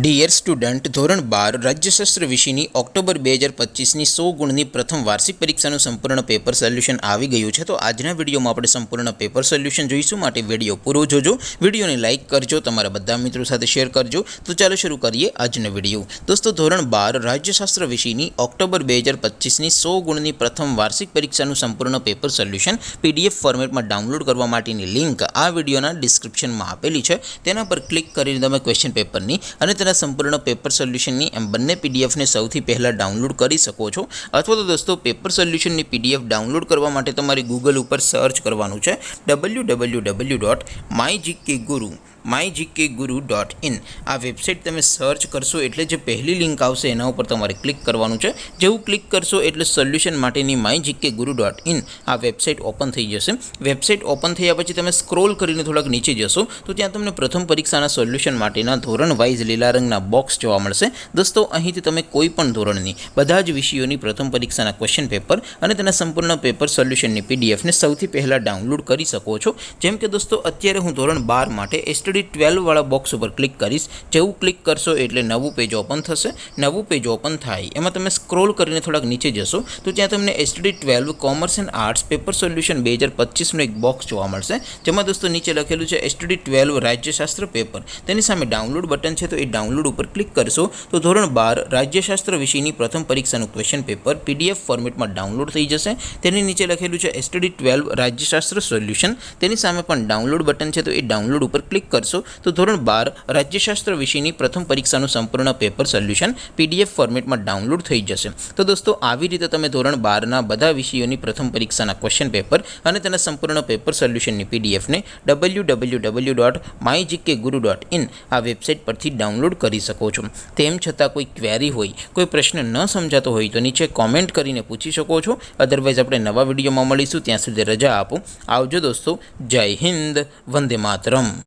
Dear student, ધોરણ 12 રાજ્યશાસ્ત્ર વિષયની October 2025ની 100 ગુણની પ્રથમ વાર્ષિક પરીક્ષાનું સંપૂર્ણ પેપર સોલ્યુશન આવી ગયું છે। તો આજના વિડીયોમાં આપણે સંપૂર્ણ પેપર સોલ્યુશન જોઈશું, માટે વિડીયો પૂરો જોજો। વિડીયોને લાઇક કરજો, તમારા બધા મિત્રો સાથે શેર કરજો। તો ચાલો શરૂ કરીએ આજનો વિડીયો। દોસ્તો, ધોરણ 12 રાજ્યશાસ્ત્ર વિષયની ઓક્ટોબર 2025ની 100 ગુણની પ્રથમ વાર્ષિક પરીક્ષાનું સંપૂર્ણ પેપર સોલ્યુશન PDF ફોર્મેટમાં ડાઉનલોડ કરવા માટેની લિંક આ વિડીયોના ડિસ્ક્રિપ્શનમાં આપેલી છે। તેના પર ક્લિક કરીને તમે ક્વેશ્ચન પેપરની અને તેના સંપૂર્ણ પેપર સોલ્યુશનની એમ બંને પીડીએફને સૌથી પહેલાં ડાઉનલોડ કરી શકો છો। અથવા તો દોસ્તો, પેપર સોલ્યુશનની પીડીએફ ડાઉનલોડ કરવા માટે તમારે ગૂગલ ઉપર સર્ચ કરવાનું છે www.mygkguru.in। આ વેબસાઇટ તમે સર્ચ કરશો એટલે જે પહેલી લિંક આવશે એના ઉપર તમારે ક્લિક કરવાનું છે। જેવું ક્લિક કરશો એટલે સોલ્યુશન માટેની mygkguru.in આ વેબસાઇટ ઓપન થઈ જશે। વેબસાઇટ ઓપન થયા પછી તમે સ્ક્રોલ કરીને થોડાક નીચે જશો તો ત્યાં તમને પ્રથમ પરીક્ષાના સોલ્યુશન માટેના ધોરણ વાઇઝ લીલા રંગના બોક્સ જોવા મળશે। દોસ્તો, અહીંથી તમે કોઈ પણ ધોરણની બધા જ વિષયોની પ્રથમ પરીક્ષાના ક્વેશ્ચન પેપર અને તેના સંપૂર્ણ પેપર સોલ્યુશનની પીડીએફને સૌથી પહેલાં ડાઉનલોડ કરી શકો છો। જેમ કે દોસ્તો, અત્યારે હું ધોરણ 12 માટે STD 12 વાળા બોક્સ ઉપર ક્લિક કરીશ। જેવું ક્લિક કરશો એટલે નવું પેજ ઓપન થશે। નવું પેજ ઓપન થાય એમાં તમે સ્ક્રોલ કરીને થોડાક નીચે જશો તો ત્યાં તમને STD 12 commerce and arts paper solution 2025નું એક બોક્સ જોવા મળશે। જેમાં દોસ્તો નીચે લખેલું છે STD 12 રાજ્યશાસ્ત્ર પેપર। તેની સામે ડાઉનલોડ બટન છે, તો એ ડાઉનલોડ ઉપર ક્લિક કરશો તો ધોરણ 12 રાજ્યશાસ્ત્ર વિષયની પ્રથમ પરીક્ષાનું ક્વેશ્ચન પેપર PDF ફોર્મેટમાં ડાઉનલોડ થઈ જશે। તેની નીચે લખેલું છે STD 12 રાજ્યશાસ્ત્ર સોલ્યુશન। તેની સામે પણ ડાઉનલોડ બટન છે, તો એ ડાઉનલોડ ઉપર ક્લિક કરશો તો ધોરણ 12 રાજ્યશાસ્ત્ર વિષયની પ્રથમ પરીક્ષાનું સંપૂર્ણ પેપર સોલ્યુશન PDF ફોર્મેટમાં ડાઉનલોડ થઈ જશે। તો દોસ્તો, આવી રીતે તમે ધોરણ 12ના બધા વિષયોની પ્રથમ પરીક્ષાના ક્વેશ્ચન પેપર અને તેના સંપૂર્ણ પેપર સોલ્યુશનની પીડીએફને www.mygkguru.in આ વેબસાઇટ પરથી ડાઉનલોડ કરી શકો છો। તેમ છતાં કોઈ ક્વેરી હોય, કોઈ પ્રશ્ન ન સમજાતો હોય તો નીચે કોમેન્ટ કરીને પૂછી શકો છો। અદરવાઇઝ આપણે નવા વિડીયોમાં મળીશું, ત્યાં સુધી રજા આપો। આવજો દોસ્તો, જય હિન્દ, વંદે માતરમ।